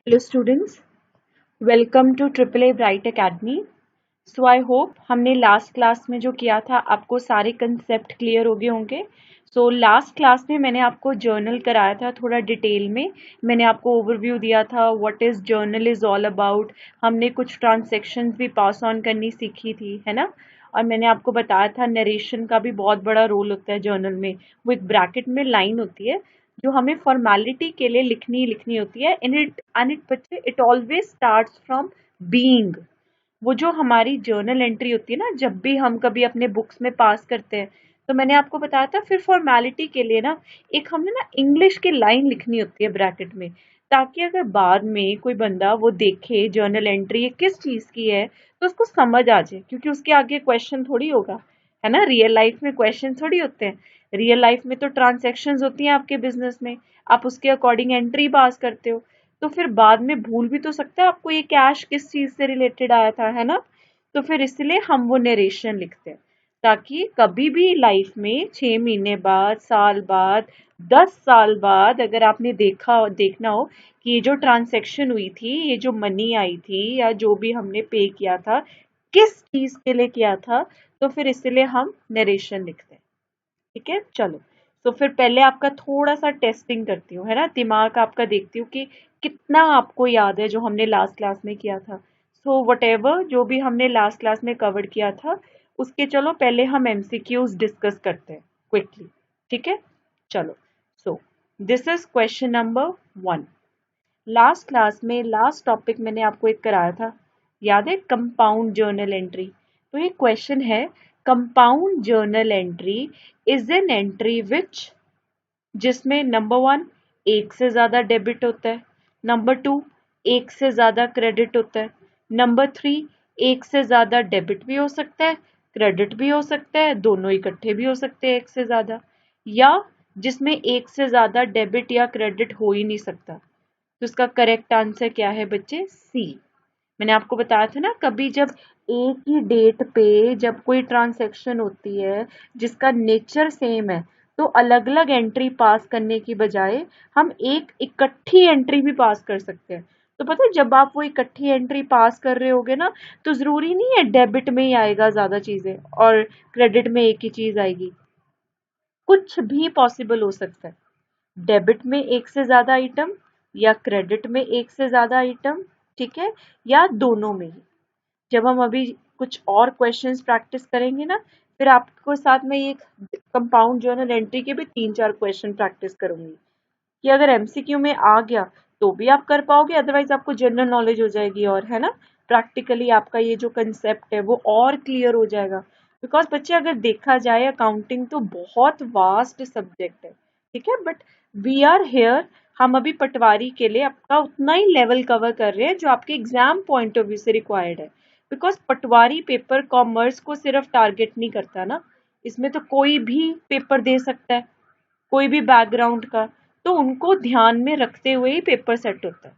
Hello students, welcome to triple A bright academy. So I hope हमने last class में जो किया था आपको सारे कंसेप्ट क्लियर हो गए होंगे। सो लास्ट क्लास में मैंने आपको जर्नल कराया था थोड़ा डिटेल में। मैंने आपको ओवरव्यू दिया था what is journal is all about. हमने कुछ ट्रांजैक्शंस भी पास ऑन करनी सीखी थी, है ना। और मैंने आपको बताया था नरेशन का भी बहुत बड़ा रोल होता है जर्नल में। वो एक ब्रैकेट में लाइन होती है जो हमें फॉर्मेलिटी के लिए लिखनी होती है। इन इट बच्चे it always starts from being. वो जो हमारी जर्नल एंट्री होती है ना, जब भी हम कभी अपने बुक्स में पास करते हैं, तो मैंने आपको बताया था फिर फॉर्मेलिटी के लिए ना एक हमने ना इंग्लिश की लाइन लिखनी होती है ब्रैकेट में, ताकि अगर बाद में कोई बंदा वो देखे जर्नल एंट्री किस चीज़ की है तो उसको समझ आ जाए, क्योंकि उसके आगे क्वेश्चन थोड़ी होगा, है ना। रियल लाइफ में क्वेश्चन थोड़ी होते हैं। रियल लाइफ में तो ट्रांजैक्शंस होती हैं आपके बिजनेस में, आप उसके अकॉर्डिंग एंट्री पास करते हो। तो फिर बाद में भूल भी तो सकता है आपको ये कैश किस चीज से रिलेटेड आया था, है ना। तो फिर इसलिए हम वो नरेशन लिखते हैं, ताकि कभी भी लाइफ में 6 महीने बाद, साल बाद, 10 साल बाद अगर आपने देखना हो कि ये जो ट्रांजैक्शन हुई थी, ये जो मनी आई थी या जो भी हमने पे किया था किस चीज के लिए किया था, तो फिर इसलिए हम नरेशन लिखते हैं। ठीक है, चलो। तो फिर पहले आपका थोड़ा सा टेस्टिंग करती हूँ, है ना, दिमाग आपका देखती हूँ कि कितना आपको याद है जो हमने लास्ट क्लास में किया था। सो वट एवर जो भी हमने लास्ट क्लास में कवर किया था उसके चलो पहले हम एमसीक्यूज डिस्कस करते हैं क्विकली। ठीक है, चलो। So this is question number 1। Last class में लास्ट टॉपिक मैंने आपको एक कराया था, याद है, कंपाउंड जर्नल एंट्री। तो ये क्वेश्चन है, compound journal entry is an entry which, जिसमें नंबर 1 एक से ज्यादा डेबिट होता है, नंबर 2 एक से ज्यादा क्रेडिट होता है, नंबर 3 एक से ज्यादा डेबिट भी हो सकता है, क्रेडिट भी हो सकता है, दोनों इकट्ठे भी हो सकते हैं एक से ज्यादा, या जिसमें एक से ज्यादा डेबिट या क्रेडिट हो ही नहीं सकता। तो इसका करेक्ट आंसर क्या है बच्चे? सी। मैंने आपको बताया था ना, कभी जब एक ही डेट पे जब कोई ट्रांजैक्शन होती है जिसका नेचर सेम है, तो अलग अलग एंट्री पास करने की बजाय हम एक इकट्ठी एंट्री भी पास कर सकते हैं। तो पता है, जब आप वो इकट्ठी एंट्री पास कर रहे होगे ना, तो जरूरी नहीं है डेबिट में ही आएगा ज्यादा चीजें और क्रेडिट में एक ही चीज आएगी। कुछ भी पॉसिबल हो सकता है, डेबिट में एक से ज्यादा आइटम या क्रेडिट में एक से ज्यादा आइटम, ठीक है, या दोनों में ही। जब हम अभी कुछ और क्वेश्चंस प्रैक्टिस करेंगे ना, फिर आपको साथ में ये कंपाउंड जर्नल एंट्री के भी 3-4 क्वेश्चन प्रैक्टिस करूंगी, कि अगर एमसीक्यू में आ गया तो भी आप कर पाओगे, अदरवाइज आपको जनरल नॉलेज हो जाएगी, और है ना, प्रैक्टिकली आपका ये जो कंसेप्ट है वो और क्लियर हो जाएगा। बिकॉज बच्चे अगर देखा जाए अकाउंटिंग तो बहुत वास्ट सब्जेक्ट है, ठीक है, बट वी आर हेयर, हम अभी पटवारी के लिए आपका उतना ही लेवल कवर कर रहे हैं जो आपके एग्जाम पॉइंट ऑफ व्यू से रिक्वायर्ड है। बिकॉज पटवारी पेपर कॉमर्स को सिर्फ टारगेट नहीं करता ना, इसमें तो कोई भी पेपर दे सकता है, कोई भी बैकग्राउंड का, तो उनको ध्यान में रखते हुए ही पेपर सेट होता है।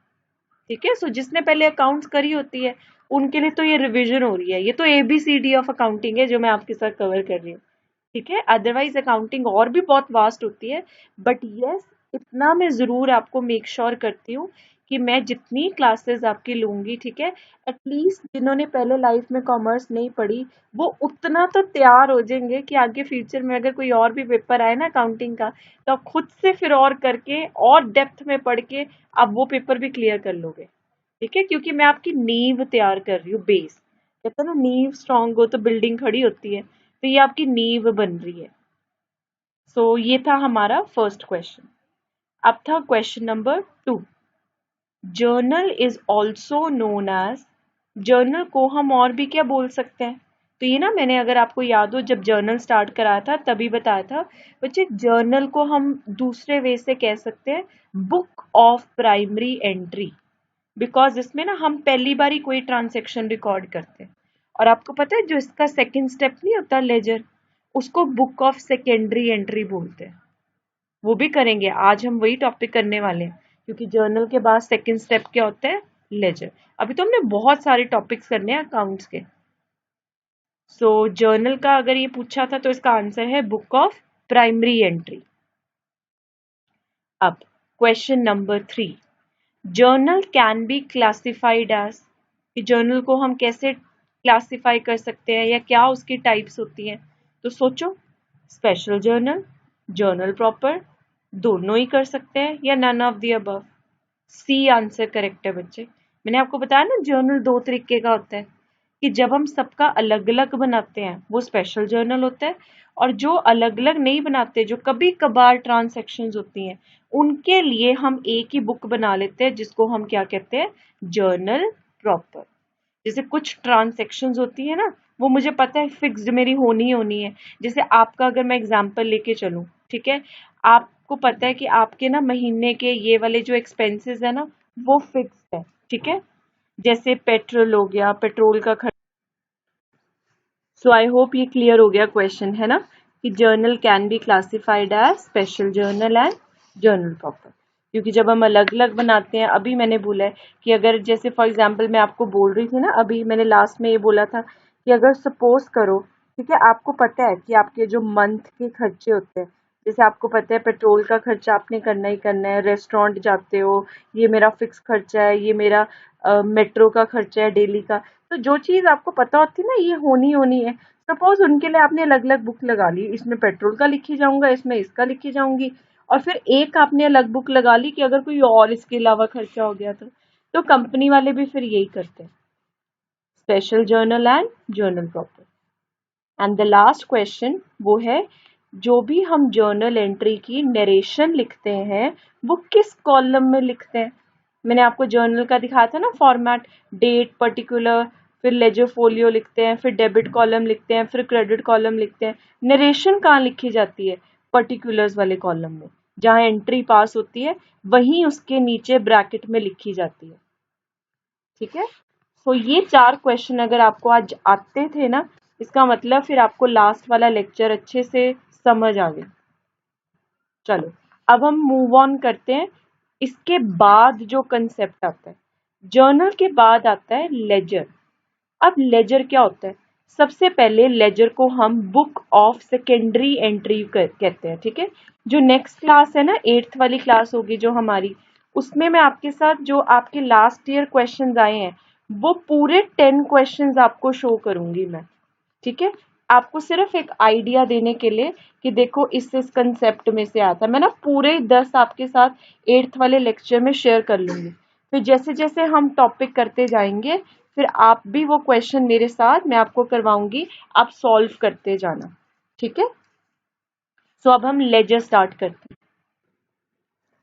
ठीक है, सो जिसने पहले अकाउंट्स करी होती है उनके लिए तो ये रिवीजन हो रही है, ये तो एबीसीडी ऑफ अकाउंटिंग है जो मैं आपके साथ कवर कर रही हूँ। ठीक है, अदरवाइज अकाउंटिंग और भी बहुत वास्ट होती है, बट यस, इतना मैं जरूर आपको मेक श्योर करती हूँ कि मैं जितनी क्लासेस आपकी लूंगी, ठीक है, एटलीस्ट जिन्होंने पहले लाइफ में कॉमर्स नहीं पढ़ी वो उतना तो तैयार हो जाएंगे कि आगे फ्यूचर में अगर कोई और भी पेपर आए ना अकाउंटिंग का, तो आप खुद से फिर और करके और डेप्थ में पढ़ के आप वो पेपर भी क्लियर कर लोगे। ठीक है, क्योंकि मैं आपकी नींव तैयार कर रही हूँ, बेस। कहते हैं ना, नींव स्ट्रांग हो तो बिल्डिंग खड़ी होती है, तो ये आपकी नींव बन रही है। सो ये था हमारा फर्स्ट क्वेश्चन। अब था question number 2। Journal is also known as, journal को हम और भी क्या बोल सकते हैं? तो ये ना मैंने, अगर आपको याद हो, जब जर्नल स्टार्ट कराया था तभी बताया था बच्चे, जर्नल को हम दूसरे वे से कह सकते हैं book of primary entry. Because इसमें ना हम पहली बार ही कोई ट्रांजेक्शन रिकॉर्ड करते हैं, और आपको पता है जो इसका सेकंड स्टेप नहीं होता लेजर, उसको बुक ऑफ सेकेंडरी एंट्री बोलते हैं। वो भी करेंगे, आज हम वही टॉपिक करने वाले हैं, क्योंकि जर्नल के बाद सेकंड स्टेप क्या होता है? लेजर। अभी तो हमने बहुत सारे टॉपिक्स करने हैं अकाउंट्स के। सो जर्नल का अगर ये पूछा था तो इसका आंसर है बुक ऑफ प्राइमरी एंट्री। अब question number 3। Journal can be classified as, कि जर्नल को हम कैसे क्लासिफाई कर सकते हैं या क्या उसकी टाइप्स होती हैं। तो सोचो, स्पेशल जर्नल, जर्नल प्रॉपर, दोनों ही कर सकते हैं या none of the above. C answer correct है बच्चे। मैंने आपको बताया ना जर्नल दो तरीके का होता है, कि जब हम सबका अलग अलग बनाते हैं वो स्पेशल जर्नल होता है, और जो अलग अलग नहीं बनाते, जो कभी कभार ट्रांसैक्शंस होती हैं, उनके लिए हम एक ही बुक बना लेते हैं जिसको हम क्या कहते हैं, जर्नल प्रॉपर। जैसे कुछ ट्रांसैक्शंस होती है ना, वो मुझे पता है फिक्स्ड मेरी होनी ही होनी है। जैसे आपका अगर मैं एग्जांपल लेके चलूं, ठीक है, आपको पता है कि आपके ना महीने के ये वाले जो एक्सपेंसेस है ना, वो फिक्स्ड है, ठीक है। जैसे पेट्रोल हो गया, पेट्रोल का खर्च। सो आई होप ये क्लियर हो गया क्वेश्चन, है ना, कि journal can be classified as special journal and journal proper. क्योंकि जब हम अलग अलग बनाते हैं, अभी मैंने बोला है कि अगर जैसे फॉर एग्जांपल मैं आपको बोल रही थी ना, अभी मैंने लास्ट में ये बोला था कि अगर सपोज करो, ठीक है, आपको पता है कि आपके जो मंथ के खर्चे होते हैं, जैसे आपको पता है पेट्रोल का खर्चा आपने करना ही करना है, रेस्टोरेंट जाते हो, ये मेरा फिक्स खर्चा है, ये मेरा मेट्रो का खर्चा है डेली का। तो जो चीज आपको पता होती है ना ये होनी होनी है, सपोज उनके लिए आपने अलग अलग बुक लगा ली, इसमें पेट्रोल का लिखी जाऊंगा, इसमें इसका लिखी जाऊंगी, और फिर एक आपने अलग बुक लगा ली कि अगर कोई और इसके अलावा खर्चा हो गया तो कंपनी वाले भी फिर यही करते हैं, special journal and journal proper. And the last question वो है, जो भी हम जर्नल एंट्री की नरेशन लिखते हैं वो किस कॉलम में लिखते हैं। मैंने आपको जर्नल का दिखाया था ना फॉर्मेट, डेट, पर्टिकुलर, फिर लेजर फोलियो लिखते हैं, फिर डेबिट कॉलम लिखते हैं, फिर क्रेडिट कॉलम लिखते हैं। नरेशन कहाँ लिखी जाती है, पर्टिकुलर्स वाले कॉलम में, जहां एंट्री पास होती है वहीं उसके नीचे ब्रैकेट में लिखी जाती है, ठीक है। तो ये 4 क्वेश्चन अगर आपको आज आते थे ना, इसका मतलब फिर आपको लास्ट वाला लेक्चर अच्छे से समझ आ गया। चलो अब हम मूव ऑन करते हैं। इसके बाद जो कंसेप्ट आता है, जर्नल के बाद आता है लेजर। अब लेजर क्या होता है, सबसे पहले लेजर को हम बुक ऑफ सेकेंडरी एंट्री कहते हैं, ठीक है। जो नेक्स्ट क्लास है ना, 8th वाली क्लास होगी जो हमारी, उसमें मैं आपके साथ जो आपके लास्ट ईयर क्वेश्चंस आए हैं वो पूरे 10 क्वेश्चंस आपको शो करूंगी मैं, ठीक है। आपको सिर्फ एक आइडिया देने के लिए कि देखो इस कंसेप्ट में से आता है, मैं ना पूरे 10 आपके साथ 8th वाले लेक्चर में शेयर कर लूंगी। फिर जैसे जैसे हम टॉपिक करते जाएंगे, फिर आप भी वो क्वेश्चन मेरे साथ मैं आपको करवाऊंगी, आप सॉल्व करते जाना, ठीक है। सो अब हम लेजर स्टार्ट करते हैं।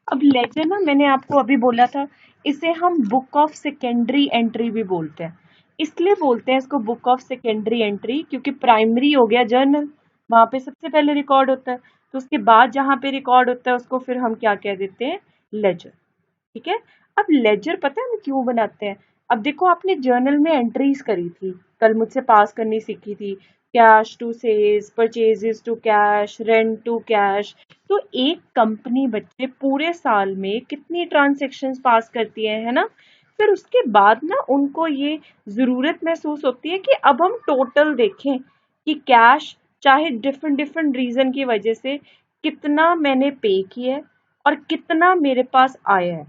अब लेजर ना, मैंने आपको अभी बोला था, इसे हम बुक ऑफ सेकेंडरी एंट्री भी बोलते हैं। इसलिए बोलते हैं इसको बुक ऑफ सेकेंडरी एंट्री क्योंकि प्राइमरी हो गया जर्नल, वहां पे सबसे पहले रिकॉर्ड होता है, तो उसके बाद जहां पे रिकॉर्ड होता है उसको फिर हम क्या कह देते हैं, लेजर, ठीक है। अब लेजर पता है हम क्यों बनाते हैं। अब देखो आपने जर्नल में एंट्रीज करी थी, कल मुझसे पास करनी सीखी थी, cash to sales, purchases to cash, rent to cash. तो एक कंपनी बच्चे पूरे साल में कितनी ट्रांजैक्शंस पास करती है ना। फिर उसके बाद ना उनको ये जरूरत महसूस होती है कि अब हम टोटल देखें कि कैश चाहे डिफरेंट डिफरेंट रीजन की वजह से कितना मैंने पे किया है और कितना मेरे पास आया है।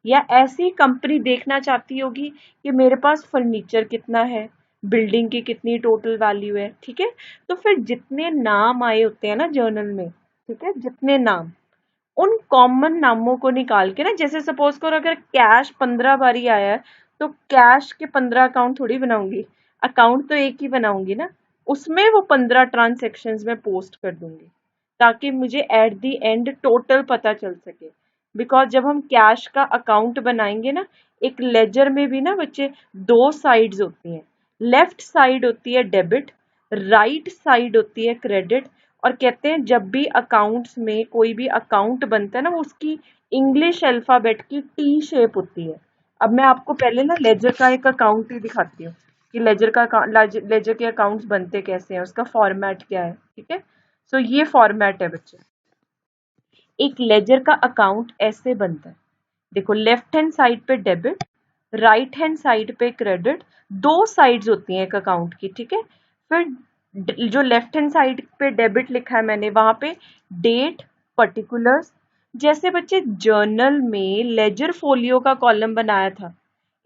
या ऐसी कंपनी देखना चाहती होगी कि मेरे पास फर्नीचर कितना है, बिल्डिंग की कितनी टोटल वैल्यू है, ठीक है। तो फिर जितने नाम आए होते हैं ना जर्नल में, ठीक है, जितने नाम, उन कॉमन नामों को निकाल के ना, जैसे सपोज करो अगर कैश 15 बारी आया है तो कैश के 15 अकाउंट थोड़ी बनाऊंगी, अकाउंट तो एक ही बनाऊंगी ना, उसमें वो 15 ट्रांजेक्शन्स में पोस्ट कर दूंगी ताकि मुझे एट द एंड टोटल पता चल सके। बिकॉज जब हम कैश का अकाउंट बनाएंगे ना, एक लेजर में भी ना बच्चे दो साइड्स होती हैं, लेफ्ट साइड होती है डेबिट, राइट साइड होती है क्रेडिट। और कहते हैं जब भी अकाउंट्स में कोई भी अकाउंट बनता है ना, उसकी इंग्लिश अल्फाबेट की टी शेप होती है। अब मैं आपको पहले ना लेजर का एक अकाउंट ही दिखाती हूँ कि लेजर के अकाउंट्स बनते कैसे हैं, उसका फॉर्मेट क्या है, ठीक है। सो ये फॉर्मेट है बच्चे, एक लेजर का अकाउंट ऐसे बनता है। देखो लेफ्ट हैंड साइड पे डेबिट, राइट हैंड साइड पे क्रेडिट, दो साइड्स होती हैं एक अकाउंट की, ठीक है। फिर जो लेफ्ट हैंड साइड पे डेबिट लिखा है मैंने, वहां पे डेट, पर्टिकुलर्स, जैसे बच्चे जर्नल में लेजर फोलियो का कॉलम बनाया था,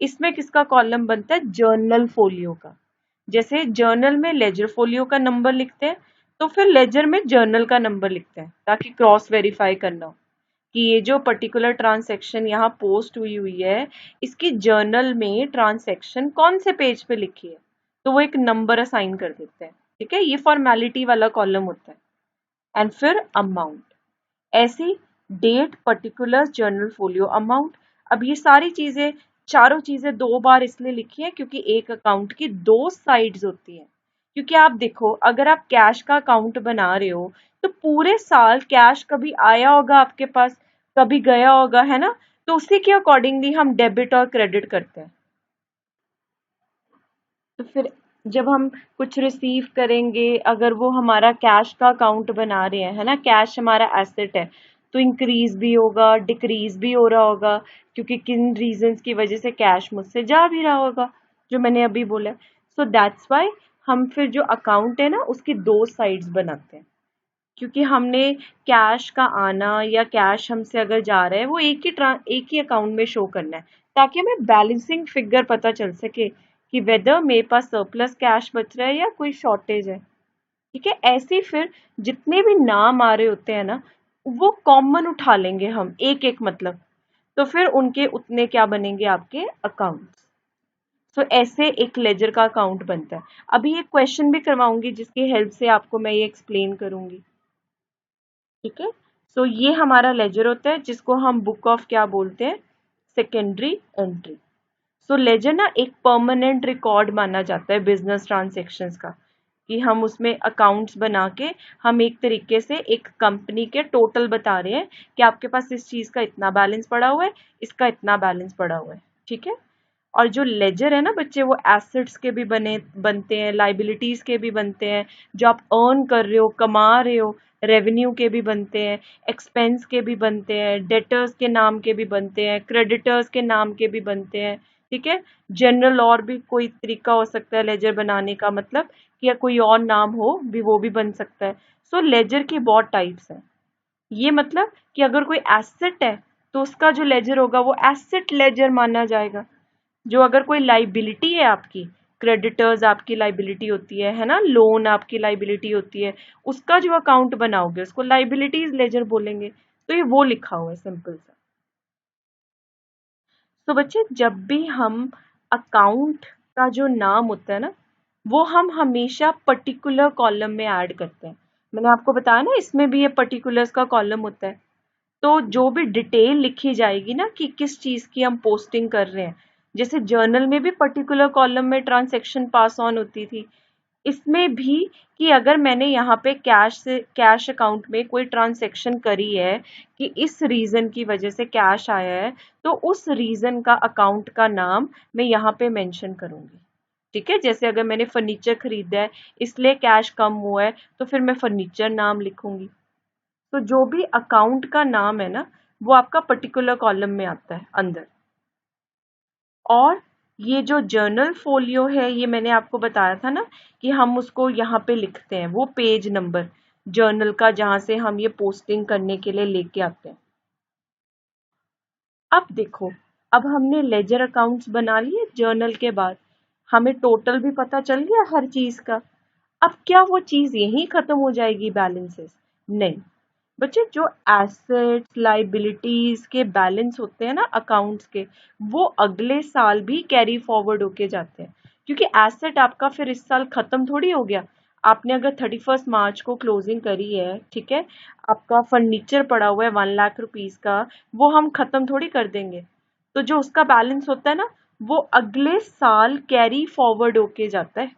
इसमें किसका कॉलम बनता है? जर्नल फोलियो का। जैसे जर्नल में लेजर फोलियो का नंबर लिखते हैं, तो फिर लेजर में जर्नल का नंबर लिखते हैं ताकि क्रॉस वेरीफाई करना हो कि ये जो पर्टिकुलर ट्रांसैक्शन यहाँ पोस्ट हुई है, इसकी जर्नल में ट्रांसैक्शन कौन से पेज पे लिखी है, तो वो एक नंबर असाइन कर देते हैं। ठीक है, ये फॉर्मेलिटी वाला कॉलम होता है। एंड फिर अमाउंट, ऐसी date, particular, journal folio, amount. अब ये सारी चीजें, चारों चीजें दो बार इसलिए लिखी है क्योंकि एक अकाउंट की दो साइड्स होती है। क्योंकि आप देखो, अगर आप कैश का अकाउंट बना रहे हो तो पूरे साल कैश कभी आया होगा आपके पास, कभी गया होगा, है ना? तो उसी के अकॉर्डिंगली हम डेबिट और क्रेडिट करते हैं। तो फिर जब हम कुछ रिसीव करेंगे, अगर वो हमारा कैश का अकाउंट बना रहे हैं, है ना, कैश हमारा एसेट है, तो इंक्रीज भी होगा, डिक्रीज भी हो रहा होगा, क्योंकि किन रीजंस की वजह से कैश मुझसे जा भी रहा होगा, जो मैंने अभी बोला। सो दैट्स वाई हम फिर जो अकाउंट है ना, उसकी दो साइड्स बनाते हैं, क्योंकि हमने कैश का आना या कैश हमसे अगर जा रहा है वो एक ही अकाउंट में शो करना है, ताकि हमें बैलेंसिंग फिगर पता चल सके कि वेदर मेरे पास सरप्लस कैश बच रहा है या कोई शॉर्टेज है। ठीक है, ऐसे ही फिर जितने भी नाम आ रहे होते हैं ना, वो कॉमन उठा लेंगे हम एक एक, मतलब, तो फिर उनके उतने क्या बनेंगे? आपके अकाउंट्स। सो ऐसे एक लेजर का अकाउंट बनता है। अभी एक क्वेश्चन भी करवाऊंगी जिसकी हेल्प से आपको मैं ये एक्सप्लेन करूंगी। ठीक है, सो ये हमारा लेजर होता है जिसको हम बुक ऑफ क्या बोलते हैं? Secondary entry. सो लेजर ना एक परमानेंट रिकॉर्ड माना जाता है बिजनेस ट्रांजेक्शन्स का, कि हम उसमें अकाउंट्स बना के हम एक तरीके से एक कंपनी के टोटल बता रहे हैं कि आपके पास इस चीज का इतना बैलेंस पड़ा हुआ है, इसका इतना बैलेंस पड़ा हुआ है। ठीक है, और जो लेजर है ना बच्चे, वो एसेट्स के भी बनते हैं, लाइबिलिटीज के भी बनते हैं, जो आप अर्न कर रहे हो, कमा रहे हो, रेवेन्यू के भी बनते हैं, एक्सपेंस के भी बनते हैं, डेटर्स के नाम के भी बनते हैं, क्रेडिटर्स के नाम के भी बनते हैं। ठीक है, जनरल और भी कोई तरीका हो सकता है लेजर बनाने का, मतलब कि या कोई और नाम हो भी, वो भी बन सकता है। सो लेजर की बहुत टाइप्स हैं। ये मतलब कि अगर कोई एसेट है तो उसका जो लेजर होगा वो एसेट लेजर माना जाएगा। जो अगर कोई लाइबिलिटी है आपकी, क्रेडिटर्स आपकी लाइबिलिटी होती है ना, लोन आपकी लाइबिलिटी होती है, उसका जो अकाउंट बनाओगे उसको लाइबिलिटीज लेजर बोलेंगे। तो ये वो लिखा हुआ है सिंपल सा। तो बच्चे, जब भी हम अकाउंट का जो नाम होता है ना, वो हम हमेशा पर्टिकुलर कॉलम में ऐड करते हैं। मैंने आपको बताया ना, इसमें भी ये पर्टिकुलर्स का कॉलम होता है। तो जो भी डिटेल लिखी जाएगी ना कि किस चीज की हम पोस्टिंग कर रहे हैं, जैसे जर्नल में भी पर्टिकुलर कॉलम में ट्रांजैक्शन पास ऑन होती थी, इसमें भी कि अगर मैंने यहाँ पे कैश अकाउंट में कोई ट्रांजैक्शन करी है कि इस रीजन की वजह से कैश आया है, तो उस रीजन का अकाउंट का नाम मैं यहाँ पे मेंशन करूंगी। ठीक है, जैसे अगर मैंने फर्नीचर खरीदा है इसलिए कैश कम हुआ है, तो फिर मैं फर्नीचर नाम लिखूंगी। तो जो भी अकाउंट का नाम है ना, वो आपका पर्टिकुलर कॉलम में आता है अंदर। और ये जो जर्नल फोलियो है, ये मैंने आपको बताया था ना कि हम उसको यहाँ पे लिखते हैं, वो पेज नंबर जर्नल का जहां से हम ये पोस्टिंग करने के लिए लेके आते हैं। अब देखो, अब हमने लेजर अकाउंट्स बना लिए जर्नल के बाद, हमें टोटल भी पता चल गया हर चीज का। अब क्या वो चीज यहीं खत्म हो जाएगी बैलेंसेस? नहीं बच्चे, जो एसेट्स लाइबिलिटीज के बैलेंस होते हैं ना अकाउंट्स के, वो अगले साल भी कैरी फॉरवर्ड होके जाते हैं, क्योंकि एसेट आपका फिर इस साल खत्म थोड़ी हो गया। आपने अगर 31 मार्च को क्लोजिंग करी है, ठीक है, आपका फर्नीचर पड़ा हुआ है 1 लाख रुपीज का, वो हम खत्म थोड़ी कर देंगे। तो जो उसका बैलेंस होता है ना, वो अगले साल कैरी फॉरवर्ड होके जाता है।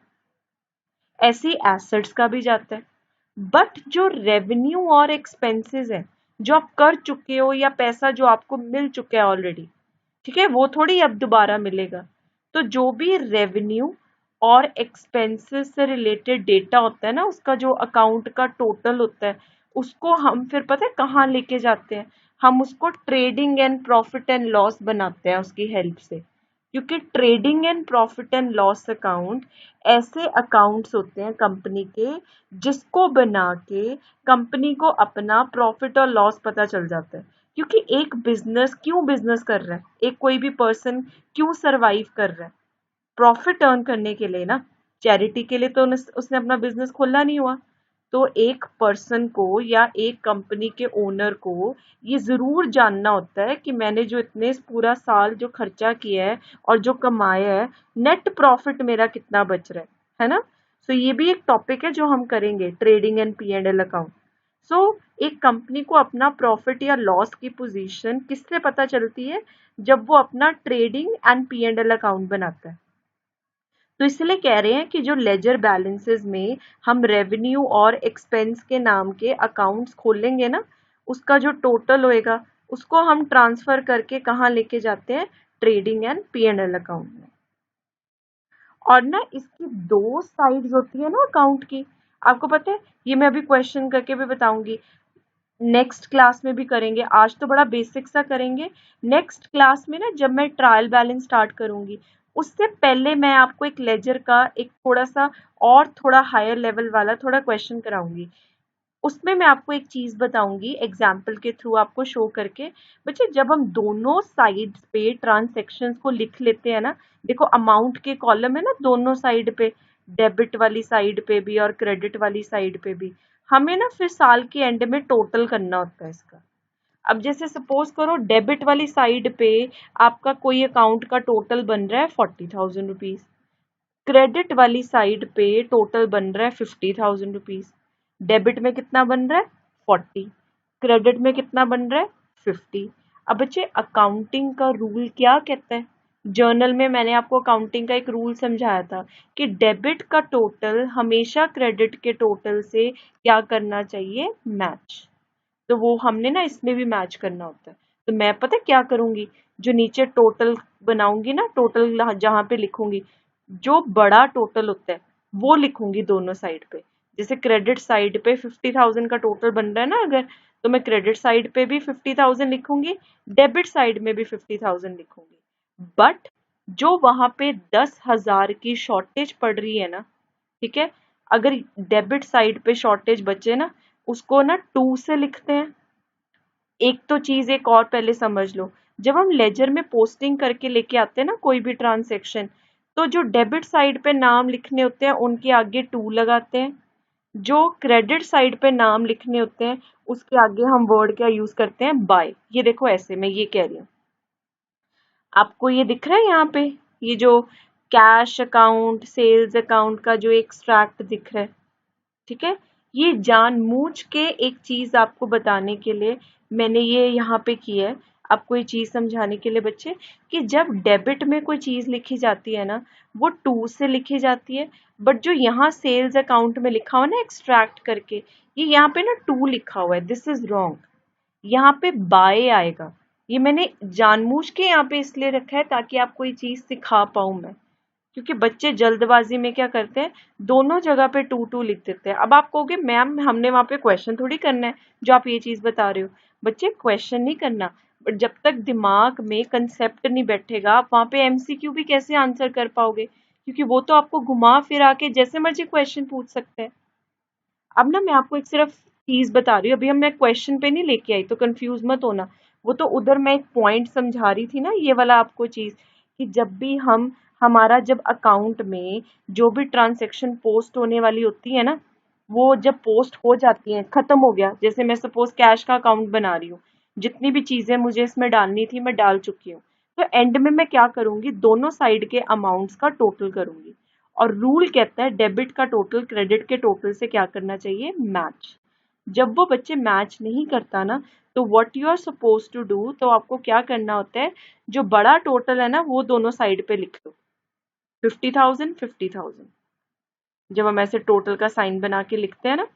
ऐसे ही एसेट्स का भी जाता है। बट जो रेवेन्यू और एक्सपेंसेस है, जो आप कर चुके हो या पैसा जो आपको मिल चुका है ऑलरेडी, ठीक है, वो थोड़ी अब दोबारा मिलेगा। तो जो भी रेवेन्यू और एक्सपेंसेस से रिलेटेड डेटा होता है ना, उसका जो अकाउंट का टोटल होता है, उसको हम फिर पता है कहाँ लेके जाते हैं? हम उसको trading and profit and loss बनाते हैं उसकी हेल्प से। क्योंकि trading and profit and loss account ऐसे अकाउंट्स होते हैं कंपनी के, जिसको बना के कंपनी को अपना प्रॉफिट और लॉस पता चल जाता है। क्योंकि एक बिजनेस क्यों बिजनेस कर रहा है, एक कोई भी पर्सन क्यों सरवाइव कर रहा है, प्रॉफिट अर्न करने के लिए ना, चैरिटी के लिए तो उसने अपना बिजनेस खोला नहीं हुआ। तो एक पर्सन को या एक कंपनी के ओनर को ये जरूर जानना होता है कि मैंने जो इतने पूरा साल जो खर्चा किया है और जो कमाया है, नेट प्रॉफिट मेरा कितना बच रहा है ना। सो ये भी एक टॉपिक है जो हम करेंगे, ट्रेडिंग एंड P&L अकाउंट। सो एक कंपनी को अपना प्रॉफिट या लॉस की पोजीशन किससे पता चलती है, जब वो अपना ट्रेडिंग एंड P&L अकाउंट बनाता है। तो इसलिए कह रहे हैं कि जो लेजर बैलेंसेस में हम रेवेन्यू और एक्सपेंस के नाम के अकाउंट्स खोलेंगे ना, उसका जो टोटल होएगा उसको हम ट्रांसफर करके कहाँ लेके जाते हैं, ट्रेडिंग एंड P&L अकाउंट में। और ना इसकी दो साइड्स होती है ना अकाउंट की, आपको पता है, ये मैं अभी क्वेश्चन करके भी बताऊंगी, नेक्स्ट क्लास में भी करेंगे, आज तो बड़ा बेसिक सा करेंगे। नेक्स्ट क्लास में ना जब मैं ट्रायल बैलेंस स्टार्ट करूंगी, उससे पहले मैं आपको एक लेजर का एक थोड़ा सा और थोड़ा हायर लेवल वाला थोड़ा क्वेश्चन कराऊंगी। उसमें मैं आपको एक चीज बताऊंगी एग्जाम्पल के थ्रू आपको शो करके। बच्चे जब हम दोनों साइड्स पे ट्रांसेक्शंस को लिख लेते हैं ना, देखो अमाउंट के कॉलम है ना दोनों साइड पे, डेबिट वाली साइड पे भी और क्रेडिट वाली साइड पे भी, हमें ना फिर साल के एंड में टोटल करना होता है इसका। अब जैसे सपोज करो डेबिट वाली साइड पे आपका कोई अकाउंट का टोटल बन रहा है 40,000 रुपीज, क्रेडिट वाली साइड पे टोटल बन रहा है 50,000 रुपीज। डेबिट में कितना बन रहा है 40, क्रेडिट में कितना बन रहा है 50। अब बच्चे अकाउंटिंग का रूल क्या कहता है, जर्नल में मैंने आपको अकाउंटिंग का एक रूल समझाया था कि डेबिट का टोटल हमेशा क्रेडिट के टोटल से क्या करना चाहिए, मैच। तो वो हमने ना इसमें भी मैच करना होता है। तो मैं पता क्या करूंगी, जो नीचे टोटल बनाऊंगी ना, टोटल जहां पे लिखूंगी, जो बड़ा टोटल होता है वो लिखूंगी दोनों साइड पे। जैसे क्रेडिट साइड पे 50,000 का टोटल बन रहा है ना अगर, तो मैं क्रेडिट साइड पे भी 50,000 लिखूंगी, डेबिट साइड में भी 50,000 लिखूंगी। बट जो वहां पे 10,000 की शॉर्टेज पड़ रही है ना, ठीक है, अगर डेबिट साइड पे शॉर्टेज बचे ना, उसको ना 2 से लिखते हैं। एक तो चीज एक और पहले समझ लो, जब हम लेजर में पोस्टिंग करके लेके आते हैं ना कोई भी ट्रांसेक्शन, तो जो डेबिट साइड पे नाम लिखने होते हैं उनके आगे 2 लगाते हैं, जो क्रेडिट साइड पे नाम लिखने होते हैं उसके आगे हम वर्ड क्या यूज करते हैं, बाय। ये देखो ऐसे मैं ये कह रही हूँ, आपको ये दिख रहा है यहाँ पे, ये जो कैश अकाउंट सेल्स अकाउंट का जो एक्सट्रैक्ट दिख रहा है, ठीक है, ये जानबूझ के एक चीज आपको बताने के लिए मैंने ये यहाँ पे की है, आपको ये चीज समझाने के लिए बच्चे, कि जब डेबिट में कोई चीज लिखी जाती है ना, वो 2 से लिखी जाती है, बट जो यहाँ सेल्स अकाउंट में लिखा हुआ ना एक्सट्रैक्ट करके, ये यहाँ पे ना 2 लिखा हुआ है, दिस इज रॉन्ग, यहाँ पे बाय आएगा। ये मैंने जानबूझ के यहाँ पे इसलिए रखा है ताकि आपको ये चीज सिखा पाऊं मैं, क्योंकि बच्चे जल्दबाजी में क्या करते हैं, दोनों जगह पे 2 लिख देते हैं। अब आप कहोगे मैम हमने वहां पे क्वेश्चन थोड़ी करना है, जो आप ये चीज बता रहे हो, बच्चे क्वेश्चन नहीं करना, बट जब तक दिमाग में कंसेप्ट नहीं बैठेगा आप वहां पे MCQ भी कैसे आंसर कर पाओगे, क्योंकि वो तो आपको घुमा फिरा के जैसे मर्जी क्वेश्चन पूछ सकते हैं। अब ना मैं आपको एक सिर्फ चीज बता रही हूँ, अभी हम मैं क्वेश्चन पे नहीं लेके आई, तो कंफ्यूज मत होना, वो तो उधर मैं एक पॉइंट समझा रही थी ना, ये वाला आपको चीज, कि जब भी हम हमारा जब अकाउंट में जो भी ट्रांजेक्शन पोस्ट होने वाली होती है ना, वो जब पोस्ट हो जाती है, खत्म हो गया, जैसे मैं सपोज कैश का अकाउंट बना रही हूँ, जितनी भी चीजें मुझे इसमें डालनी थी मैं डाल चुकी हूँ, तो एंड में मैं क्या करूंगी, दोनों साइड के अमाउंट्स का टोटल करूंगी। और रूल कहता है डेबिट का टोटल क्रेडिट के टोटल से क्या करना चाहिए, मैच। जब वो बच्चे मैच नहीं करता ना, तो what you are suppose to do, तो आपको क्या करना होता है, जो बड़ा टोटल है ना वो दोनों साइड पे लिख लो, 50,000 50,000, जब हम ऐसे टोटल का साइन बना के लिखते हैं ना,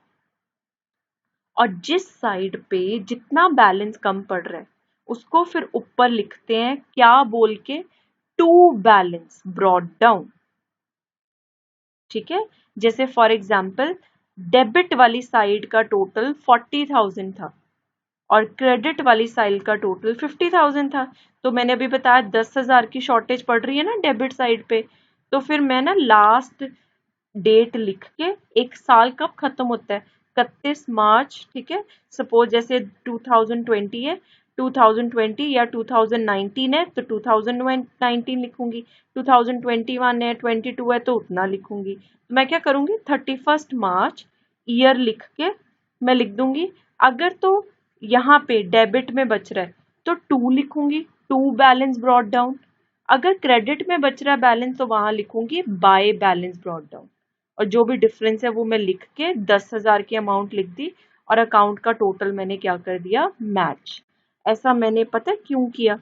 और जिस साइड पे जितना बैलेंस कम पड़ रहा है उसको फिर ऊपर लिखते हैं क्या बोल के, टू बैलेंस ब्रॉट डाउन, ठीक है। जैसे फॉर एग्जाम्पल डेबिट वाली साइड का टोटल 40,000 था और क्रेडिट वाली साइड का टोटल 50,000 था, तो मैंने अभी बताया 10,000 की शॉर्टेज पड़ रही है ना डेबिट साइड पे, तो फिर मैं ना लास्ट डेट लिख के, एक साल कब खत्म होता है, 31 मार्च, ठीक है, सपोज जैसे 2020 है, 2020 या 2019 है तो 2019 लिखूंगी, 2021 है, 22 है तो उतना लिखूंगी। तो मैं क्या करूंगी, 31 मार्च ईयर लिख के मैं लिख दूंगी। अगर तो यहाँ पे डेबिट में बच रहा है तो 2 लिखूंगी, 2 बैलेंस ब्रॉट डाउन। अगर क्रेडिट में बच रहा है बैलेंस तो वहां लिखूंगी बाय बैलेंस ब्रॉट डाउन, और जो भी डिफरेंस है वो मैं लिख के 10,000 की अमाउंट लिख दी और अकाउंट का टोटल मैंने क्या कर दिया, मैच। ऐसा मैंने पता है क्यों किया,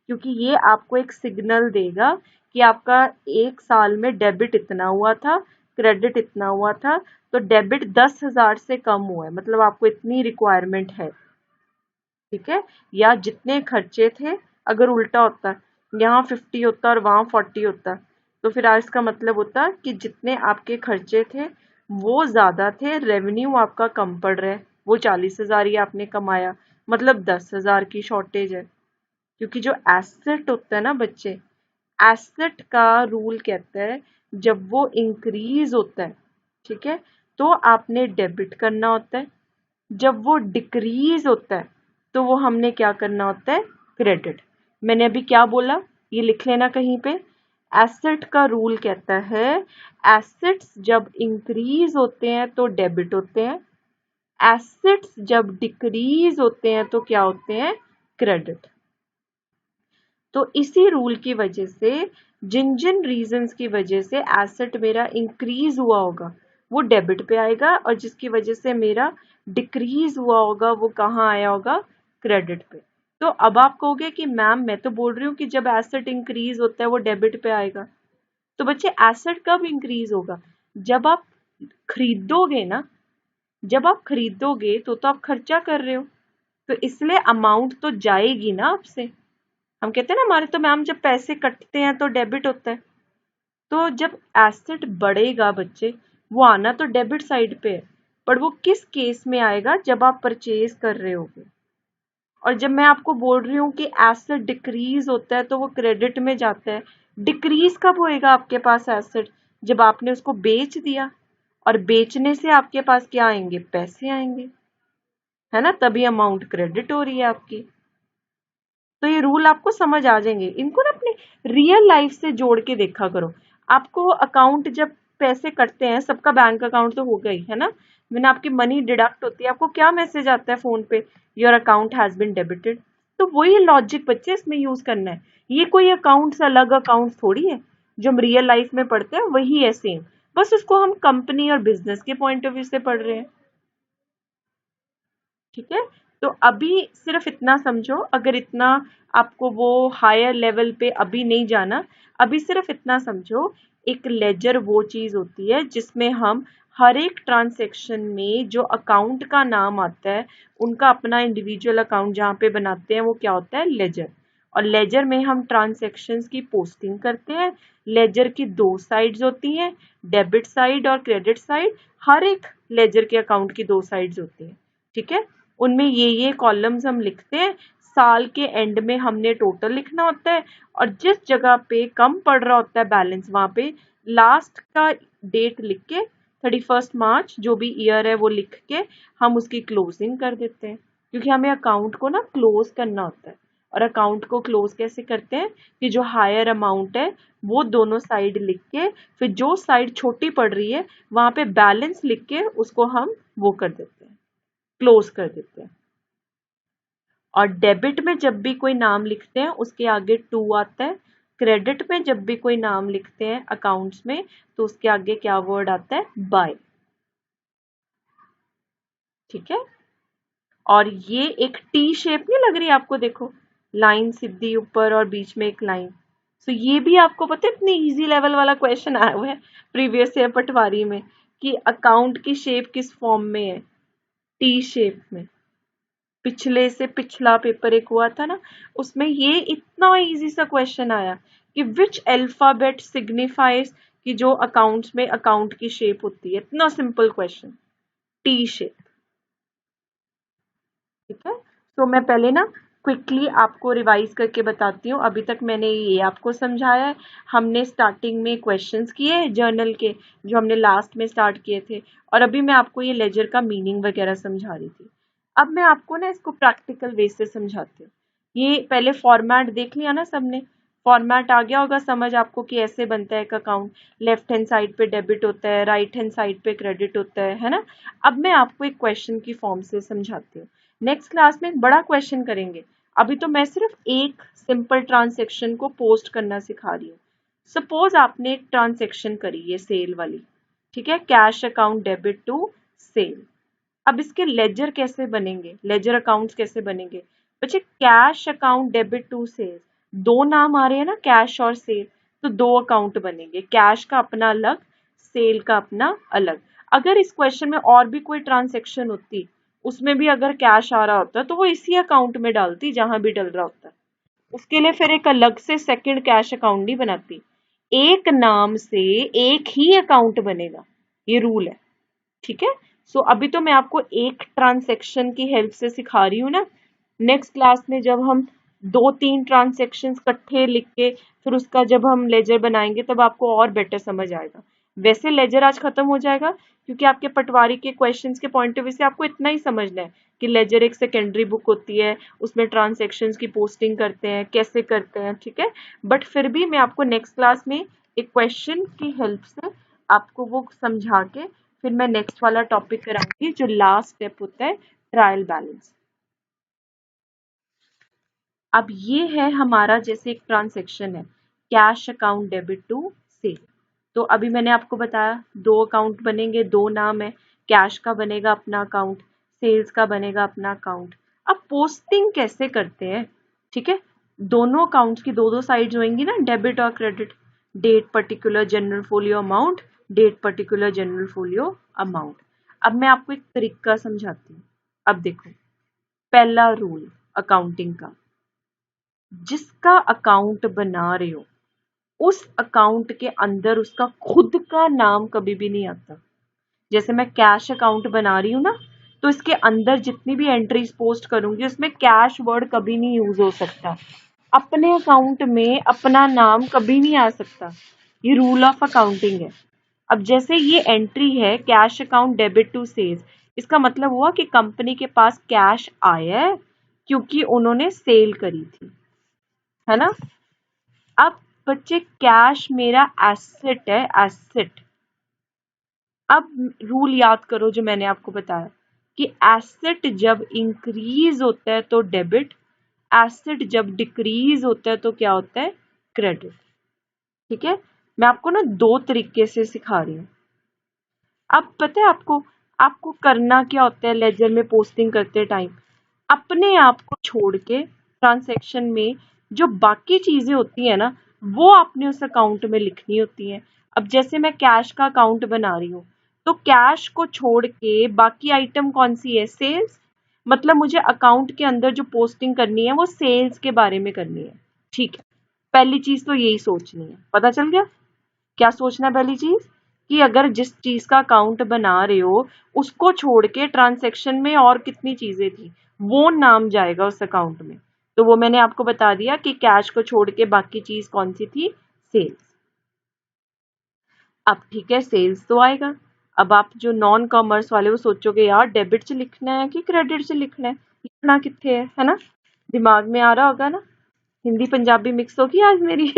क्योंकि ये आपको एक सिग्नल देगा कि आपका एक साल में डेबिट इतना हुआ था, क्रेडिट इतना हुआ था, तो डेबिट 10,000 से कम हुआ है, मतलब आपको इतनी रिक्वायरमेंट है। ठीक है, या जितने खर्चे थे, अगर उल्टा होता यहाँ 50 होता और वहां 40 होता तो फिर इसका मतलब होता कि जितने आपके खर्चे थे वो ज्यादा थे, रेवेन्यू आपका कम पड़ रहा है, वो 40,000 ही आपने कमाया, मतलब 10,000 की शॉर्टेज है। क्योंकि जो एसेट होता है ना बच्चे, एसेट का रूल कहता है जब वो इंक्रीज होता है, ठीक है, तो आपने डेबिट करना होता है, जब वो डिक्रीज होता है तो वो हमने क्या करना होता है, क्रेडिट। मैंने अभी क्या बोला, ये लिख लेना कहीं पे। एसेट का रूल कहता है एसेट्स जब इंक्रीज होते हैं तो डेबिट होते हैं, एसेट्स जब डिक्रीज होते हैं तो क्या होते हैं, क्रेडिट। तो इसी रूल की वजह से जिन जिन रीजंस की वजह से एसेट मेरा इंक्रीज हुआ होगा वो डेबिट पे आएगा, और जिसकी वजह से मेरा डिक्रीज हुआ होगा वो कहाँ आया होगा, क्रेडिट पे। तो अब आप कहोगे कि मैम मैं तो बोल रही हूँ कि जब एसेट इंक्रीज होता है वो डेबिट पे आएगा। तो बच्चे एसेट कब इंक्रीज होगा, जब आप खरीदोगे ना, जब आप खरीदोगे तो आप खर्चा कर रहे हो, तो इसलिए अमाउंट तो जाएगी ना आपसे। हम कहते हैं ना हमारे तो मैम जब पैसे कटते हैं तो डेबिट होता है। तो जब एसेट बढ़ेगा बच्चे, वो आना तो डेबिट साइड पे है, पर वो किस केस में आएगा, जब आप परचेज कर रहे होगे। और जब मैं आपको बोल रही हूँ कि एसेट डिक्रीज होता है तो वो क्रेडिट में जाता है। डिक्रीज कब होएगा आपके पास एसेट, जब आपने उसको बेच दिया, और बेचने से आपके पास क्या आएंगे, पैसे आएंगे, है ना, तभी अमाउंट क्रेडिट हो रही है आपकी। तो ये रूल आपको समझ आ जाएंगे, इनको ना अपने रियल लाइफ से जोड़ के देखा करो। आपको अकाउंट जब पैसे कटते हैं, सबका बैंक अकाउंट तो हो गई है ना, मैंने आपकी मनी डिडक्ट होती है, आपको क्या मैसेज आता है फोन पे, your account has been debited. तो वही लॉजिक बच्चे इसमें यूज करना है। ये कोई अकाउंट से अलग अकाउंट थोड़ी है, जो हम रियल लाइफ में पढ़ते हैं वही है सेम, बस उसको हम कंपनी और बिजनेस के पॉइंट ऑफ व्यू से पढ़ रहे हैं। ठीक है, तो अभी सिर्फ इतना समझो, अगर इतना आपको वो हायर लेवल पे अभी नहीं जाना, अभी सिर्फ इतना समझो, एक लेजर वो चीज होती है जिसमें हम हर एक ट्रांसेक्शन में जो अकाउंट का नाम आता है, उनका अपना इंडिविजुअल अकाउंट जहाँ पे बनाते हैं वो क्या होता है, लेजर। और लेजर में हम ट्रांसेक्शंस की पोस्टिंग करते हैं। लेजर की 2 साइड्स होती हैं, डेबिट साइड और क्रेडिट साइड। हर एक लेजर के अकाउंट की 2 साइड्स होती हैं, ठीक है। उनमें ये कॉलम्स हम लिखते हैं, साल के एंड में हमने टोटल लिखना होता है, और जिस जगह पे कम पड़ रहा होता है बैलेंस वहां पे लास्ट का डेट लिख के 31 मार्च जो भी ईयर है वो लिख के हम उसकी क्लोजिंग कर देते हैं, क्योंकि हमें अकाउंट को ना क्लोज करना होता है। और अकाउंट को क्लोज कैसे करते हैं, कि जो हायर अमाउंट है वो दोनों साइड लिख के, फिर जो साइड छोटी पड़ रही है वहां पे बैलेंस लिख के उसको हम वो कर देते हैं, क्लोज कर देते हैं। और डेबिट में जब भी कोई नाम लिखते हैं उसके आगे 2 आता है, क्रेडिट में जब भी कोई नाम लिखते हैं अकाउंट्स में तो उसके आगे क्या वर्ड आता है, बाय। ठीक है, और ये एक टी शेप नहीं लग रही आपको, देखो लाइन सीधी ऊपर और बीच में एक लाइन। सो ये भी आपको पता है इतनी इजी लेवल वाला क्वेश्चन आया हुआ है प्रीवियस ईयर पटवारी में, कि अकाउंट की शेप किस फॉर्म में है, टी शेप में। पिछले से पिछला पेपर एक हुआ था ना, उसमें ये इतना इजी सा क्वेश्चन आया कि विच अल्फाबेट सिग्निफाइज, कि जो अकाउंट्स में अकाउंट की शेप होती है, इतना सिंपल क्वेश्चन, टी शेप। ठीक है, तो मैं पहले ना क्विकली आपको रिवाइज करके बताती हूँ। अभी तक मैंने ये आपको समझाया है, हमने स्टार्टिंग में क्वेश्चंस किए जर्नल के जो हमने लास्ट में स्टार्ट किए थे, और अभी मैं आपको ये लेजर का मीनिंग वगैरह समझा रही थी। अब मैं आपको ना इसको प्रैक्टिकल वे से समझाती हूँ। ये पहले फॉर्मेट देख लिया ना सबने, फॉर्मेट आ गया होगा समझ आपको कि ऐसे बनता है एक अकाउंट, लेफ्ट हैंड साइड पे डेबिट होता है, राइट हैंड साइड पे क्रेडिट होता है ना। अब मैं आपको एक क्वेश्चन की फॉर्म से समझाती हूँ। नेक्स्ट क्लास में एक बड़ा क्वेश्चन करेंगे, अभी तो मैं सिर्फ एक सिंपल ट्रांजेक्शन को पोस्ट करना सिखा रही हूँ। सपोज आपने एक ट्रांजेक्शन करी है सेल वाली, ठीक है, cash account debit to sale. अब इसके लेजर कैसे बनेंगे, लेजर अकाउंट्स कैसे बनेंगे बच्चे? Cash account debit to sale, दो नाम आ रहे हैं ना, कैश और सेल, तो दो अकाउंट बनेंगे, कैश का अपना अलग, सेल का अपना अलग। अगर इस क्वेश्चन में और भी कोई ट्रांजेक्शन होती, उसमें भी अगर कैश आ रहा होता तो वो इसी अकाउंट में डालती जहां भी डल रहा होता, उसके लिए फिर एक अलग से सेकंड कैश अकाउंट नहीं बनाती। एक नाम से एक ही अकाउंट बनेगा, ये रूल है, ठीक है। सो अभी तो मैं आपको एक ट्रांजैक्शन की हेल्प से सिखा रही हूँ ना, नेक्स्ट क्लास में जब हम दो तीन ट्रांजैक्शन इकट्ठे लिख के फिर उसका जब हम लेजर बनाएंगे तब आपको और बेटर समझ आएगा। वैसे लेजर आज खत्म हो जाएगा क्योंकि आपके पटवारी के क्वेश्चंस के पॉइंट ऑफ व्यू से आपको इतना ही समझना है कि लेजर एक सेकेंडरी बुक होती है, उसमें ट्रांजैक्शंस की पोस्टिंग करते हैं, कैसे करते हैं, ठीक है। बट फिर भी मैं आपको नेक्स्ट क्लास में एक क्वेश्चन की हेल्प से आपको वो समझा के फिर मैं नेक्स्ट वाला टॉपिक कराऊंगी जो लास्ट स्टेप होता है, ट्रायल बैलेंस। अब ये है हमारा जैसे एक ट्रांजैक्शन है, cash account debit to sale. तो अभी मैंने आपको बताया दो अकाउंट बनेंगे, दो नाम है, कैश का बनेगा अपना अकाउंट, सेल्स का बनेगा अपना अकाउंट। अब पोस्टिंग कैसे करते हैं, ठीक है, दोनों अकाउंट्स की दो दो साइड्स होंगी ना, डेबिट और credit, date particular journal folio amount, date particular journal folio amount. अब मैं आपको एक तरीका समझाती हूँ। अब देखो, पहला रूल अकाउंटिंग का, जिसका अकाउंट बना रहे हो उस अकाउंट के अंदर उसका खुद का नाम कभी भी नहीं आता। जैसे मैं कैश अकाउंट बना रही हूँ ना, तो इसके अंदर जितनी भी एंट्रीज पोस्ट करूंगी उसमें कैश वर्ड कभी नहीं यूज हो सकता, अपने अकाउंट में अपना नाम कभी नहीं आ सकता, ये रूल ऑफ अकाउंटिंग है। अब जैसे ये एंट्री है cash account debit to sales, इसका मतलब हुआ कि कंपनी के पास कैश आया है क्योंकि उन्होंने सेल करी थी, है ना। अब बच्चे कैश मेरा एसेट है, एसेट। अब रूल याद करो जो मैंने आपको बताया कि एसेट जब इंक्रीज होता है तो डेबिट, एसेट जब डिक्रीज होता है तो क्या होता है, क्रेडिट, ठीक है। मैं आपको ना दो तरीके से सिखा रही हूँ। अब पता है आपको आपको करना क्या होता है लेजर में पोस्टिंग करते टाइम, अपने आप को छोड़ के ट्रांजैक्शन में जो बाकी चीजें होती है ना वो आपने उस अकाउंट में लिखनी होती है। अब जैसे मैं कैश का अकाउंट बना रही हूँ तो कैश को छोड़ के बाकी आइटम कौन सी है, सेल्स, मतलब मुझे अकाउंट के अंदर जो पोस्टिंग करनी है वो सेल्स के बारे में करनी है, ठीक है। पहली चीज तो यही सोचनी है, पता चल गया क्या सोचना है। पहली चीज कि अगर जिस चीज का अकाउंट बना रहे हो उसको छोड़ के ट्रांजैक्शन में और कितनी चीजें थी वो नाम जाएगा उस अकाउंट में, तो वो मैंने आपको बता दिया कि कैश को छोड़ के बाकी चीज कौन सी थी, सेल्स। अब ठीक है, सेल्स तो आएगा। अब आप जो नॉन कॉमर्स वाले वो सोचोगे यार डेबिट से लिखना है कि क्रेडिट से लिखना है, लिखना कितने है ना, दिमाग में आ रहा होगा ना, हिंदी पंजाबी मिक्स होगी आज मेरी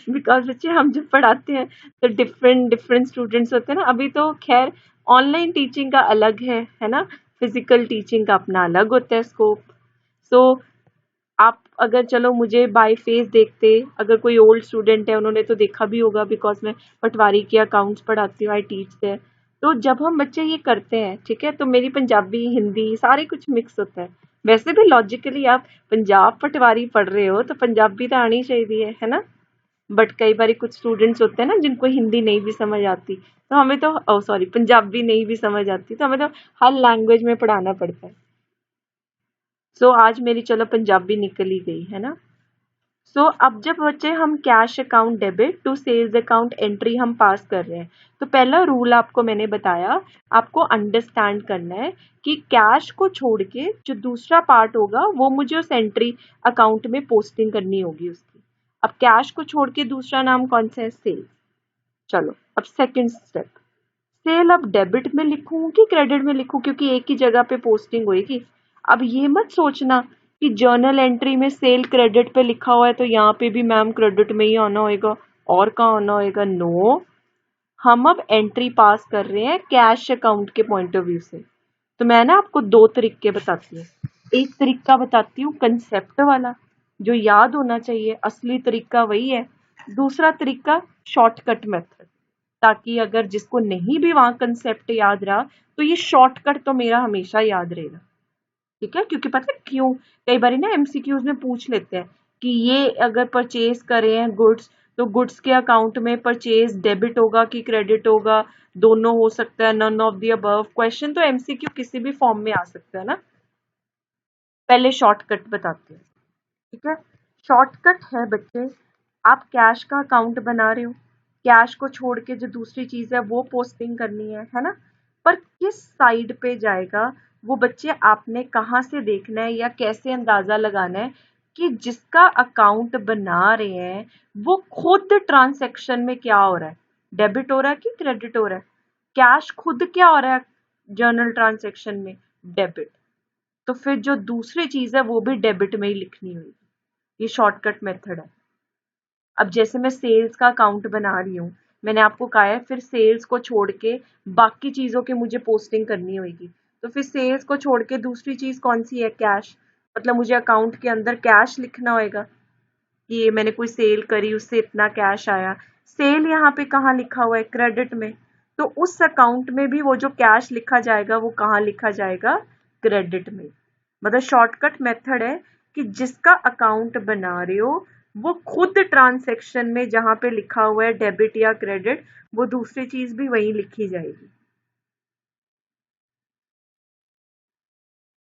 बिकॉज बच्चे हम जब पढ़ाते हैं तो डिफरेंट डिफरेंट स्टूडेंट्स होते हैं ना। अभी तो खैर ऑनलाइन टीचिंग का अलग है ना, फिजिकल टीचिंग का अपना अलग होता है स्कोप। सो आप अगर चलो मुझे बाय फेस देखते, अगर कोई ओल्ड स्टूडेंट है उन्होंने तो देखा भी होगा बिकॉज मैं पटवारी के अकाउंट्स पढ़ाती हूँ, आई टीच देयर। तो जब हम बच्चे ये करते हैं ठीक है तो मेरी पंजाबी हिंदी सारे कुछ मिक्स होता है। वैसे भी लॉजिकली आप पंजाब पटवारी पढ़ रहे हो तो पंजाबी तो आनी चाहिए है ना, बट कई बार कुछ स्टूडेंट्स होते हैं ना जिनको हिंदी नहीं भी समझ आती, तो हमें तो सॉरी पंजाबी नहीं भी समझ आती तो हमें तो हर लैंग्वेज में पढ़ाना पड़ता है। सो आज मेरी चलो पंजाबी निकल ही गई है ना। सो अब जब बच्चे हम cash account debit to sales account entry हम पास कर रहे हैं तो पहला रूल आपको मैंने बताया, आपको अंडरस्टैंड करना है कि कैश को छोड़ के जो दूसरा पार्ट होगा वो मुझे उस एंट्री अकाउंट में पोस्टिंग करनी होगी उसकी। अब कैश को छोड़ के दूसरा नाम कौन सा है, सेल्स। चलो अब सेकंड स्टेप, सेल अब डेबिट में लिखूं कि क्रेडिट में लिखूं क्योंकि एक ही जगह पे पोस्टिंग होगी। अब ये मत सोचना कि जर्नल एंट्री में सेल क्रेडिट पे लिखा हुआ है तो यहाँ पे भी मैम क्रेडिट में ही आना होएगा, और कहाँ आना होएगा? नो, हम अब एंट्री पास कर रहे हैं कैश अकाउंट के पॉइंट ऑफ व्यू से। तो मैं ना आपको दो तरीके बताती हूँ। एक तरीका बताती हूँ कंसेप्ट वाला, जो याद होना चाहिए, असली तरीका वही है। दूसरा तरीका शॉर्टकट मेथड, ताकि अगर जिसको नहीं भी वहां कंसेप्ट याद रहा तो ये शॉर्टकट तो मेरा हमेशा याद रहेगा। ठीक है, क्योंकि पता है क्यों, कई बार ना एमसीक्यूज में पूछ लेते हैं कि ये अगर परचेज करे हैं गुड्स, तो गुड्स के अकाउंट में परचेज डेबिट होगा कि क्रेडिट होगा, दोनों हो सकता है, none of the above. Question तो एमसीक्यू किसी भी फॉर्म में आ सकता है ना। पहले शॉर्टकट बताते हैं। ठीक है, शॉर्टकट है बच्चे, आप कैश का अकाउंट बना रहे हो, कैश को छोड़ के जो दूसरी चीज है वो पोस्टिंग करनी है ना। पर किस साइड पे जाएगा वो बच्चे आपने कहाँ से देखना है या कैसे अंदाजा लगाना है कि जिसका अकाउंट बना रहे हैं वो खुद ट्रांजैक्शन में क्या हो रहा है, डेबिट हो रहा है कि क्रेडिट हो रहा है? कैश खुद क्या हो रहा है जर्नल ट्रांजैक्शन में? डेबिट। तो फिर जो दूसरी चीज है वो भी डेबिट में ही लिखनी होगी। ये शॉर्टकट मेथड है। अब जैसे मैं सेल्स का अकाउंट बना रही हूँ, मैंने आपको कहा है फिर सेल्स को छोड़ के बाकी चीजों की मुझे पोस्टिंग करनी होगी। तो फिर सेल्स को छोड़ के दूसरी चीज कौन सी है? कैश। मतलब मुझे अकाउंट के अंदर कैश लिखना होगा कि ये मैंने कोई सेल करी, उससे इतना कैश आया। सेल यहाँ पे कहाँ लिखा हुआ है? क्रेडिट में। तो उस अकाउंट में भी वो जो कैश लिखा जाएगा वो कहाँ लिखा जाएगा? क्रेडिट में। मतलब शॉर्टकट मेथड है कि जिसका अकाउंट बना रहे हो वो खुद ट्रांजैक्शन में जहां पे लिखा हुआ है डेबिट या क्रेडिट, वो दूसरी चीज भी वही लिखी जाएगी।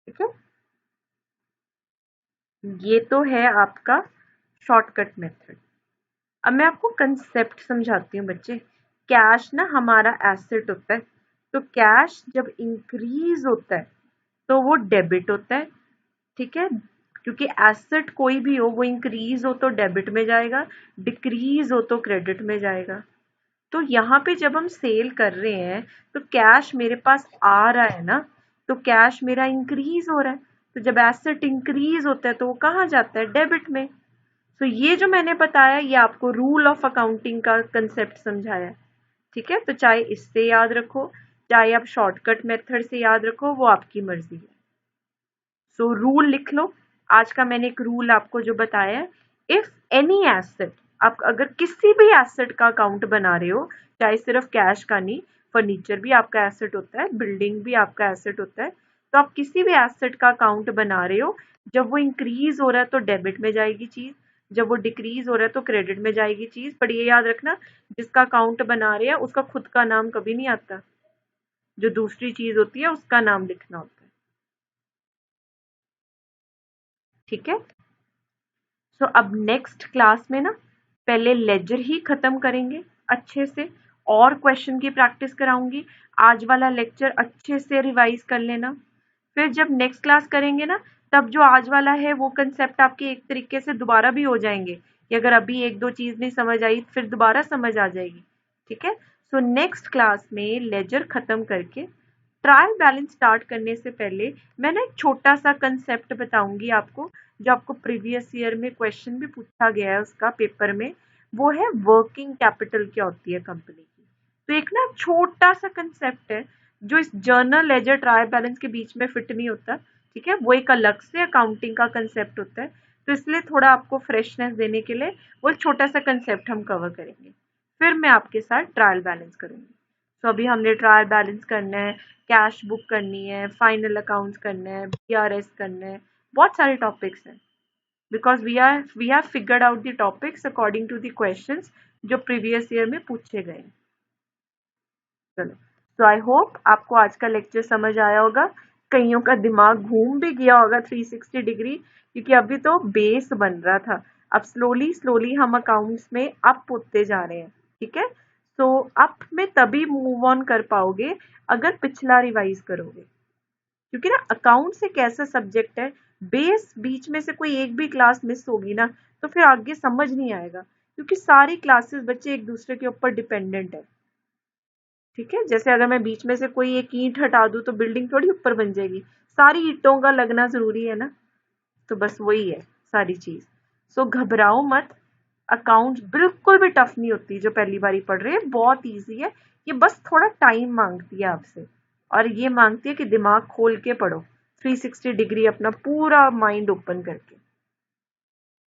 ठीक है, ये तो है आपका शॉर्टकट मेथड। अब मैं आपको कंसेप्ट समझाती हूँ बच्चे। कैश ना हमारा एसेट होता है, तो कैश जब इंक्रीज होता है तो वो डेबिट होता है। ठीक है, क्योंकि एसेट कोई भी हो वो इंक्रीज हो तो डेबिट में जाएगा, डिक्रीज हो तो क्रेडिट में जाएगा। तो यहाँ पे जब हम सेल कर रहे हैं तो कैश मेरे पास आ रहा है ना, तो कैश मेरा इंक्रीज हो रहा है। तो जब एसेट इंक्रीज होता है तो वो कहाँ जाता है? डेबिट में। तो ये जो मैंने बताया ये आपको रूल ऑफ अकाउंटिंग का कंसेप्ट समझाया। ठीक है, तो चाहे इससे याद रखो चाहे आप शॉर्टकट मेथड से याद रखो, वो आपकी मर्जी है। सो रूल लिख लो। आज का मैंने एक रूल आपको जो बताया है, इफ एनी एसेट, आप अगर किसी भी एसेट का अकाउंट बना रहे हो, चाहे सिर्फ कैश का नहीं, फर्नीचर भी आपका एसेट होता है, बिल्डिंग भी आपका एसेट होता है, तो आप किसी भी एसेट का अकाउंट बना रहे हो, जब वो इंक्रीज हो रहा है तो डेबिट में जाएगी चीज, जब वो डिक्रीज हो रहा है तो क्रेडिट में जाएगी चीज। पर ये याद रखना, जिसका अकाउंट बना रहे हैं उसका खुद का नाम कभी नहीं आता, जो दूसरी चीज होती है उसका नाम लिखना होता है। ठीक है, सो अब नेक्स्ट क्लास में ना पहले लेजर ही खत्म करेंगे अच्छे से, और क्वेश्चन की प्रैक्टिस कराऊंगी। आज वाला लेक्चर अच्छे से रिवाइज कर लेना। फिर जब नेक्स्ट क्लास करेंगे ना, तब जो आज वाला है वो कंसेप्ट आपके एक तरीके से दोबारा भी हो जाएंगे, कि अगर अभी एक दो चीज नहीं समझ आई फिर दोबारा समझ आ जाएगी। ठीक है, सो नेक्स्ट क्लास में लेजर खत्म करके ट्रायल बैलेंस स्टार्ट करने से पहले मैं ना एक छोटा सा कंसेप्ट बताऊंगी आपको, जो आपको प्रीवियस ईयर में क्वेश्चन भी पूछा गया है उसका पेपर में। वो है वर्किंग कैपिटल क्या होती है कंपनी की। तो एक ना छोटा सा कंसेप्ट है जो इस जर्नल लेजर ट्रायल बैलेंस के बीच में फिट नहीं होता। ठीक है, वो एक अलग से अकाउंटिंग का कंसेप्ट होता है, तो इसलिए थोड़ा आपको फ्रेशनेस देने के लिए वो छोटा सा कंसेप्ट हम कवर करेंगे। फिर मैं आपके साथ ट्रायल बैलेंस करूंगी। तो अभी हमने ट्रायल बैलेंस करना है, कैश बुक करनी है, फाइनल अकाउंट्स करना है, बीआरएस करना है, बहुत सारे टॉपिक्स हैं। Because we have figured out the topics according to the questions जो प्रीवियस ईयर में पूछे गए। चलो, तो आई होप आपको आज का लेक्चर समझ आया होगा। कईयों का दिमाग घूम भी गया होगा 360 डिग्री, क्योंकि अभी तो बेस बन रहा था। अब स्लोली स्लोली हम अकाउंट्स में अप होते जा रहे हैं। ठीक है, तो अप में तभी मूव ऑन कर पाओगे अगर पिछला रिवाइज करोगे, क्योंकि ना अकाउंट्स एक ऐसा सब्जेक्ट है, बेस बीच में से कोई एक भी क्लास मिस होगी ना तो फिर आगे समझ नहीं आएगा, क्योंकि सारी क्लासेस बच्चे एक दूसरे के ऊपर डिपेंडेंट है। ठीक है, जैसे अगर मैं बीच में से कोई एक ईंट हटा दूं तो बिल्डिंग थोड़ी ऊपर बन जाएगी, सारी ईंटों का लगना जरूरी है ना। तो बस वही है सारी चीज। सो घबराओ मत, अकाउंट्स बिल्कुल भी टफ नहीं होती जो पहली बारी पढ़ रहे हैं, बहुत इजी है। ये बस थोड़ा टाइम मांगती है आपसे, और ये मांगती है कि दिमाग खोल के पढ़ो, 360 डिग्री अपना पूरा माइंड ओपन करके।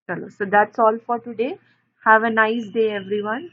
चलो, so that's all for today. Have a nice day everyone.